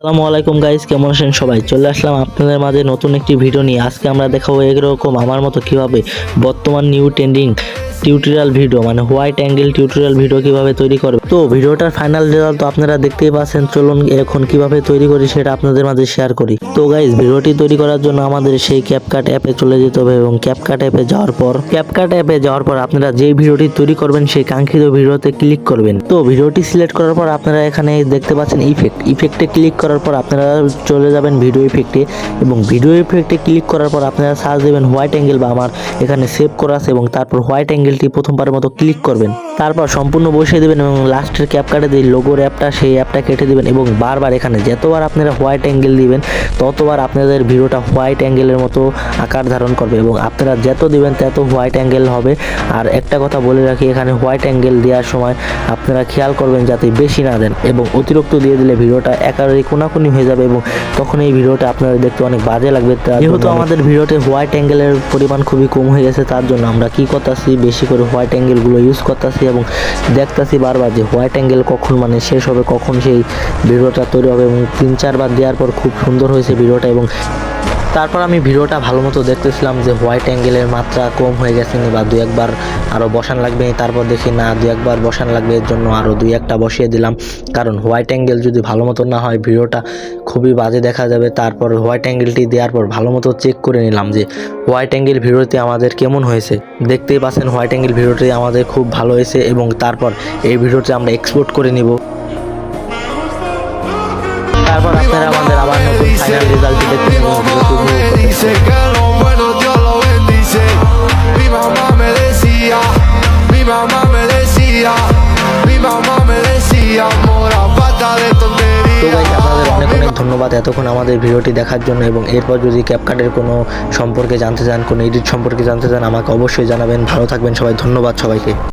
আসসালামু আলাইকুম গাইস, কেমন আছেন সবাই? চলে আসলাম আপনাদের মাঝে নতুন একটি ভিডিও নিয়ে। আজকে আমরা দেখাবো এরকম আমার মতো কিভাবে বর্তমান নিউ ট্রেন্ডিং টিউটোরিয়াল ভিডিও মানে হোয়াইট অ্যাঙ্গেল টিউটোরিয়াল ভিডিও কিভাবে তৈরি করবে। তো ভিডিওটার ফাইনাল রেজাল্ট তো আপনারা দেখতেই পাচ্ছেন। চলুন এখন কিভাবে তৈরি করি সেটা আপনাদের মাঝে শেয়ার করি। তো গাইস, ভিডিওটি তৈরি করার জন্য আমাদের সেই ক্যাপকাট অ্যাপে চলে যেতে হবে এবং ক্যাপকাট অ্যাপে যাওয়ার পর আপনারা যে ভিডিওটি তৈরি করবেন সেই কাঙ্ক্ষিত ভিডিওতে ক্লিক করবেন। তো ভিডিওটি সিলেক্ট করার পর আপনারা এখানে দেখতে পাচ্ছেন ইফেক্টে ক্লিক করার পর আপনারা চলে যাবেন ভিডিও ইফেক্টে এবং ভিডিও ইফেক্টে ক্লিক করার পর আপনারা সার্চ দেবেন হোয়াইট অ্যাঙ্গেল বা আমার এখানে সেভ করা আছে এবং তারপর হোয়াইট অ্যাঙ্গেলটি প্রথমবারের মতো ক্লিক করবেন। তারপর সম্পূর্ণ বসিয়ে দেবেন এবং লাস্টের ক্যাপকাটে যে লোগোর অ্যাপটা সেই অ্যাপটা কেটে দেবেন এবং বারবার এখানে যতবার আপনারা হোয়াইট অ্যাঙ্গেল দিবেন ততবার আপনাদের ভিডিওটা হোয়াইট অ্যাঙ্গেলের মতো আকার ধারণ করবে এবং আপনারা যত দিবেন তত হোয়াইট অ্যাঙ্গেল হবে। আর একটা কথা বলে রাখি, এখানে হোয়াইট অ্যাঙ্গেল দেওয়ার সময় আপনারা খেয়াল করবেন যাতে বেশি না দেন এবং অতিরিক্ত দিয়ে দিলে ভিডিওটা একেবারে কোনাকুনি হয়ে যাবে এবং তখন এই ভিডিওটা আপনাদের দেখতে অনেক বাজে লাগবে। যেহেতু আমাদের ভিডিওতে হোয়াইট অ্যাঙ্গেলের পরিমাণ খুবই কম হয়ে গেছে, তার জন্য আমরা কি করতেছি, বেশি করে হোয়াইট অ্যাঙ্গেলগুলো ইউজ করতেছি এবং দেখতেছি বারবার যে হোয়াইট অ্যাঙ্গেল কখন মানে শেষ হবে, কখন সেই ভিডিওটা তৈরি হবে এবং 3-4 বার দেওয়ার পর খুব সুন্দর হয়েছে ভিডিওটা। এবং তারপর আমি ভিডিওটা ভালো মতো দেখতেছিলাম যে হোয়াইট অ্যাঙ্গেলের মাত্রা কম হয়ে গেছে বা 2-1 বার আরও বসান লাগবে। তারপর দেখি না 2-1 বার বসান লাগবে, এর জন্য আরও 2-1টা বসিয়ে দিলাম, কারণ হোয়াইট অ্যাঙ্গেল যদি ভালো মতো না হয় ভিডিওটা খুবই বাজে দেখা যাবে। তারপর হোয়াইট অ্যাঙ্গেলটি দেওয়ার পর ভালো মতো চেক করে নিলাম যে হোয়াইট অ্যাঙ্গেল ভিডিওতে আমাদের কেমন হয়েছে। দেখতেই পাচ্ছেন হোয়াইট অ্যাঙ্গেল ভিডিওটি আমাদের খুব ভালো হয়েছে এবং তারপর এই ভিডিওটি আমরা এক্সপোর্ট করে নিব। তারপর আপনারা আমাদের আবার নতুন ফাইনাল রেজাল্ট দেখতে নেবেন। Dice que lo bueno Dios lo bendice. Mi mamá me decía, mi mamá me decía, mi mamá me decía, mora pata de তো tontería. গাইস, আপনাদের অনেক অনেক ধন্যবাদ এতক্ষণ আমাদের ভিডিওটি দেখার জন্য। এবং এরপর যদি ক্যাপকাটের কোনো সম্পর্কে জানতে চান, কোনো এডিট সম্পর্কে জানতে চান, আমাকে অবশ্যই জানাবেন। ভালো থাকবেন সবাই, ধন্যবাদ সবাইকে।